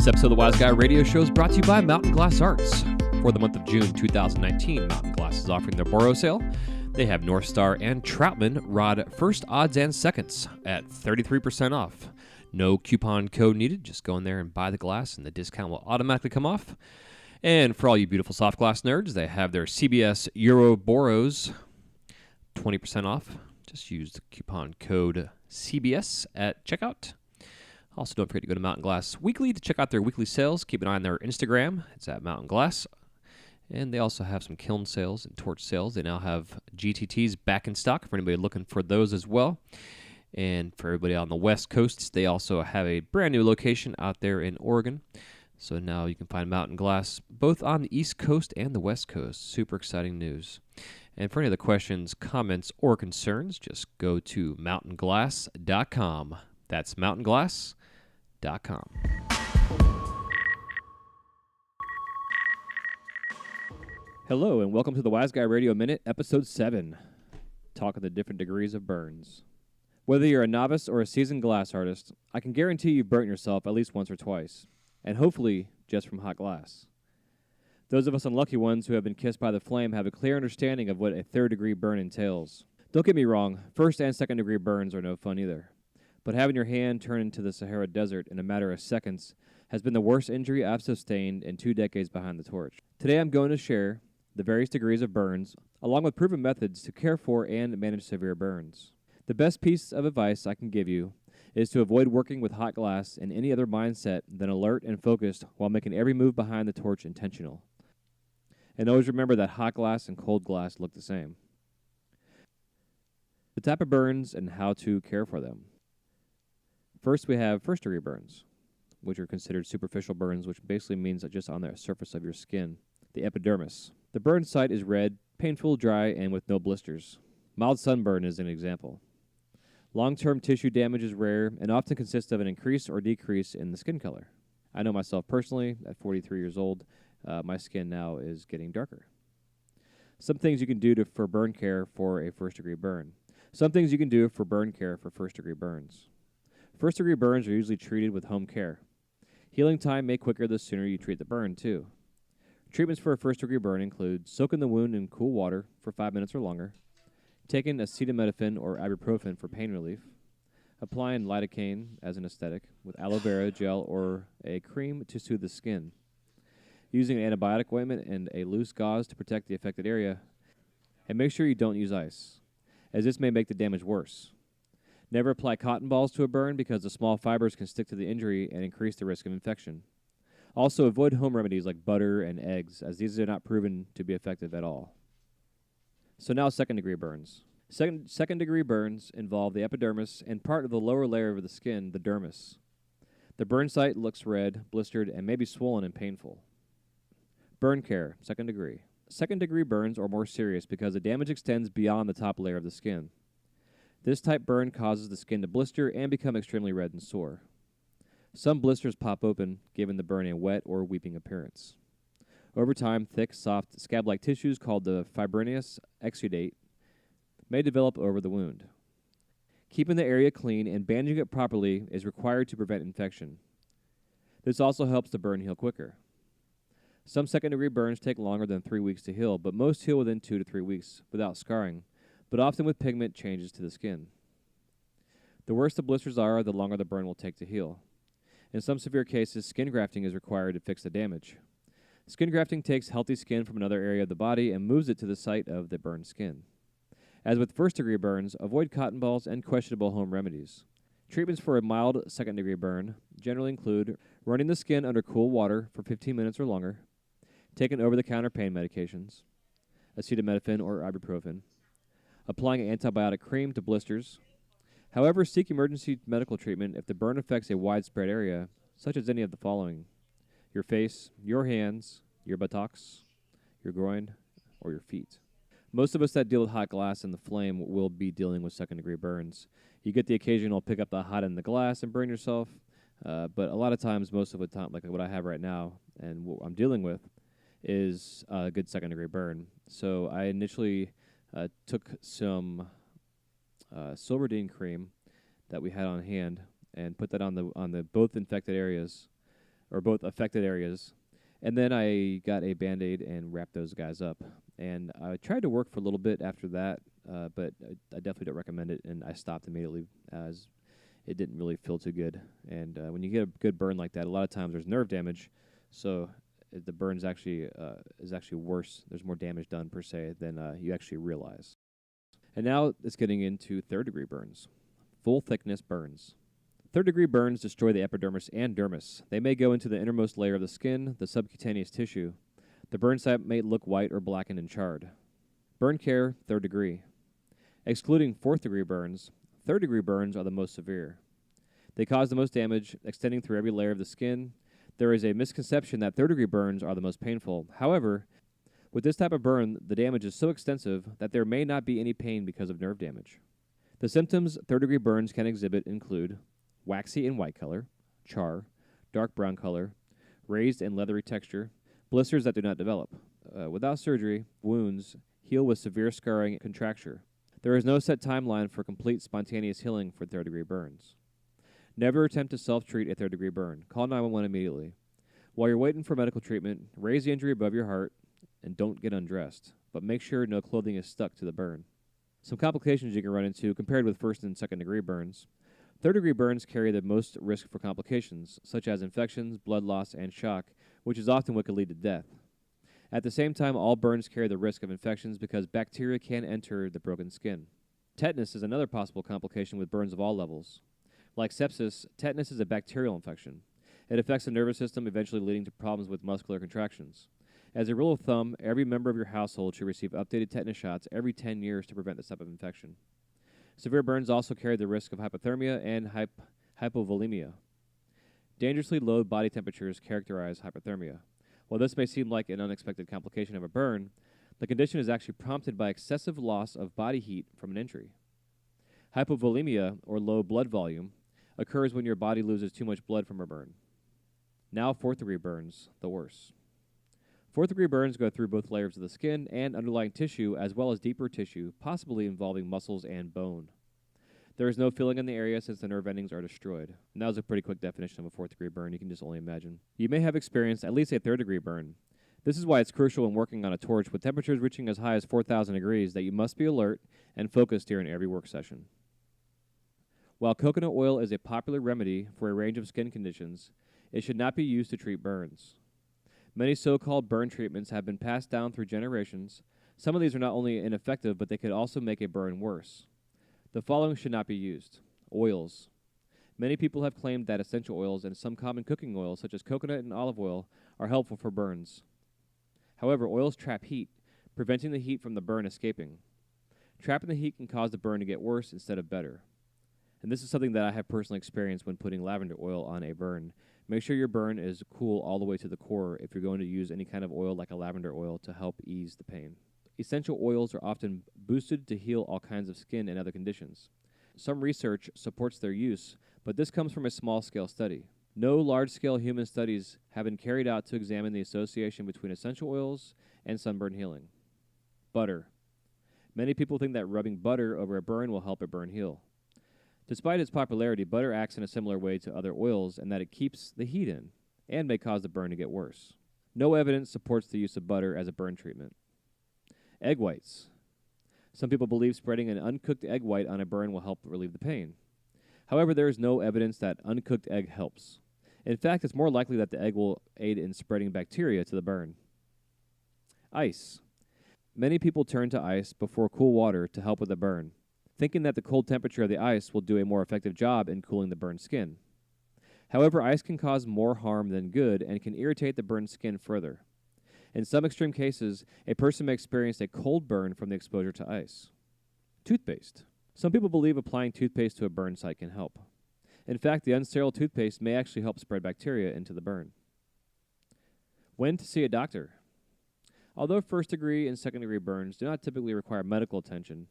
This episode of the WyzGuy Radio Show is brought to you by Mountain Glass Arts. For the month of June 2019, Mountain Glass is offering their Boro sale. They have North Star and Troutman rod first odds and seconds at 33% off. No coupon code needed. Just go in there and buy the glass, and the discount will automatically come off. And for all you beautiful soft glass nerds, they have their CBS Euro Boros 20% off. Just use the coupon code CBS at checkout. Also, don't forget to go to Mountain Glass Weekly to check out their weekly sales. Keep an eye on their Instagram. It's at Mountain Glass. And they also have some kiln sales and torch sales. They now have GTTs back in stock for anybody looking for those as well. And for everybody on the West Coast, they also have a brand new location out there in Oregon. So now you can find Mountain Glass both on the East Coast and the West Coast. Super exciting news. And for any other questions, comments, or concerns, just go to mountainglass.com. That's mountainglass.com. Hello, and welcome to the WyzGuy Radio Minute, Episode 7. Talk of the different degrees of burns. Whether you're a novice or a seasoned glass artist, I can guarantee you've burnt yourself at least once or twice, and hopefully just from hot glass. Those of us unlucky ones who have been kissed by the flame have a clear understanding of what a third-degree burn entails. Don't get me wrong, first and second-degree burns are no fun either. But having your hand turn into the Sahara Desert in a matter of seconds has been the worst injury I've sustained in 2 decades behind the torch. Today I'm going to share the various degrees of burns, along with proven methods to care for and manage severe burns. The best piece of advice I can give you is to avoid working with hot glass in any other mindset than alert and focused while making every move behind the torch intentional. And always remember that hot glass and cold glass look the same. The type of burns and how to care for them. First, we have first-degree burns, which are considered superficial burns, which basically means that just on the surface of your skin, the epidermis. The burn site is red, painful, dry, and with no blisters. Mild sunburn is an example. Long-term tissue damage is rare and often consists of an increase or decrease in the skin color. I know myself personally, at 43 years old, my skin now is getting darker. Some things you can do for burn care for a first-degree burn. Some things you can do for burn care for first-degree burns. First-degree burns are usually treated with home care. Healing time may quicker the sooner you treat the burn, too. Treatments for a first-degree burn include soaking the wound in cool water for 5 minutes or longer, taking acetaminophen or ibuprofen for pain relief, applying lidocaine as an aesthetic with aloe vera gel or a cream to soothe the skin, using an antibiotic ointment and a loose gauze to protect the affected area, and make sure you don't use ice, as this may make the damage worse. Never apply cotton balls to a burn because the small fibers can stick to the injury and increase the risk of infection. Also, avoid home remedies like butter and eggs, as these are not proven to be effective at all. So now second-degree burns. Second-degree burns involve the epidermis and part of the lower layer of the skin, the dermis. The burn site looks red, blistered, and may be swollen and painful. Burn care, second degree. Second-degree burns are more serious because the damage extends beyond the top layer of the skin. This type burn causes the skin to blister and become extremely red and sore. Some blisters pop open, giving the burn a wet or weeping appearance. Over time, thick, soft, scab-like tissues called the fibrinous exudate may develop over the wound. Keeping the area clean and bandaging it properly is required to prevent infection. This also helps the burn heal quicker. Some second-degree burns take longer than 3 weeks to heal, but most heal within 2 to 3 weeks without scarring, but often with pigment changes to the skin. The worse the blisters are, the longer the burn will take to heal. In some severe cases, skin grafting is required to fix the damage. Skin grafting takes healthy skin from another area of the body and moves it to the site of the burned skin. As with first-degree burns, avoid cotton balls and questionable home remedies. Treatments for a mild second-degree burn generally include running the skin under cool water for 15 minutes or longer, taking over-the-counter pain medications, acetaminophen or ibuprofen, applying an antibiotic cream to blisters. However, seek emergency medical treatment if the burn affects a widespread area, such as any of the following: your face, your hands, your buttocks, your groin, or your feet. Most of us that deal with hot glass and the flame will be dealing with second-degree burns. You get the occasional pick up the hot in the glass and burn yourself, but a lot of times, most of the time, like what I have right now and what I'm dealing with, is a good second-degree burn. So I initially took some Silverdene cream that we had on hand and put that on the both infected areas or both affected areas. And then I got a Band-Aid and wrapped those guys up. And I tried to work for a little bit after that, but I definitely don't recommend it, and I stopped immediately as it didn't really feel too good. And when you get a good burn like that, a lot of times there's nerve damage, so the burn is actually worse. There's more damage done, per se, than you actually realize. And now it's getting into third-degree burns, full-thickness burns. Third-degree burns destroy the epidermis and dermis. They may go into the innermost layer of the skin, the subcutaneous tissue. The burn site may look white or blackened and charred. Burn care, third degree. Excluding fourth-degree burns, third-degree burns are the most severe. They cause the most damage, extending through every layer of the skin. There is a misconception that third-degree burns are the most painful. However, with this type of burn, the damage is so extensive that there may not be any pain because of nerve damage. The symptoms third-degree burns can exhibit include waxy and white color, char, dark brown color, raised and leathery texture, blisters that do not develop. Without surgery, wounds heal with severe scarring and contracture. There is no set timeline for complete spontaneous healing for third-degree burns. Never attempt to self-treat a third-degree burn. Call 911 immediately. While you're waiting for medical treatment, raise the injury above your heart and don't get undressed, but make sure no clothing is stuck to the burn. Some complications you can run into compared with first and second-degree burns. Third-degree burns carry the most risk for complications, such as infections, blood loss, and shock, which is often what could lead to death. At the same time, all burns carry the risk of infections because bacteria can enter the broken skin. Tetanus is another possible complication with burns of all levels. Like sepsis, tetanus is a bacterial infection. It affects the nervous system, eventually leading to problems with muscular contractions. As a rule of thumb, every member of your household should receive updated tetanus shots every 10 years to prevent this type of infection. Severe burns also carry the risk of hypothermia and hypovolemia. Dangerously low body temperatures characterize hypothermia. While this may seem like an unexpected complication of a burn, the condition is actually prompted by excessive loss of body heat from an injury. Hypovolemia, or low blood volume, occurs when your body loses too much blood from a burn. Now fourth-degree burns, the worst. Fourth-degree burns go through both layers of the skin and underlying tissue, as well as deeper tissue, possibly involving muscles and bone. There is no feeling in the area since the nerve endings are destroyed. And that was a pretty quick definition of a fourth-degree burn. You can just only imagine. You may have experienced at least a third-degree burn. This is why it's crucial when working on a torch with temperatures reaching as high as 4,000 degrees that you must be alert and focused during every work session. While coconut oil is a popular remedy for a range of skin conditions, it should not be used to treat burns. Many so-called burn treatments have been passed down through generations. Some of these are not only ineffective, but they could also make a burn worse. The following should not be used. Oils. Many people have claimed that essential oils and some common cooking oils, such as coconut and olive oil, are helpful for burns. However, oils trap heat, preventing the heat from the burn escaping. Trapping the heat can cause the burn to get worse instead of better. And this is something that I have personally experienced when putting lavender oil on a burn. Make sure your burn is cool all the way to the core if you're going to use any kind of oil like a lavender oil to help ease the pain. Essential oils are often boosted to heal all kinds of skin and other conditions. Some research supports their use, but this comes from a small-scale study. No large-scale human studies have been carried out to examine the association between essential oils and sunburn healing. Butter. Many people think that rubbing butter over a burn will help a burn heal. Despite its popularity, butter acts in a similar way to other oils in that it keeps the heat in and may cause the burn to get worse. No evidence supports the use of butter as a burn treatment. Egg whites. Some people believe spreading an uncooked egg white on a burn will help relieve the pain. However, there is no evidence that uncooked egg helps. In fact, it's more likely that the egg will aid in spreading bacteria to the burn. Ice. Many people turn to ice before cool water to help with the burn, thinking that the cold temperature of the ice will do a more effective job in cooling the burned skin. However, ice can cause more harm than good and can irritate the burned skin further. In some extreme cases, a person may experience a cold burn from the exposure to ice. Toothpaste. Some people believe applying toothpaste to a burn site can help. In fact, the unsterile toothpaste may actually help spread bacteria into the burn. When to see a doctor. Although first-degree and second-degree burns do not typically require medical attention,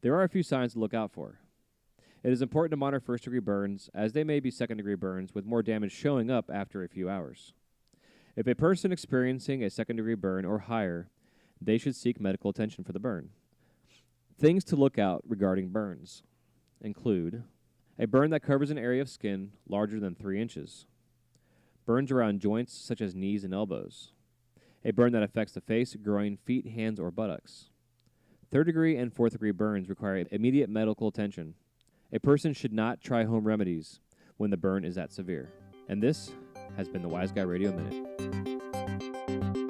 there are a few signs to look out for. It is important to monitor first-degree burns, as they may be second-degree burns with more damage showing up after a few hours. If a person experiencing a second-degree burn or higher, they should seek medical attention for the burn. Things to look out regarding burns include a burn that covers an area of skin larger than 3 inches, burns around joints such as knees and elbows, a burn that affects the face, groin, feet, hands, or buttocks. Third-degree and fourth-degree burns require immediate medical attention. A person should not try home remedies when the burn is that severe. And this has been the WyzGuy Radio Minute.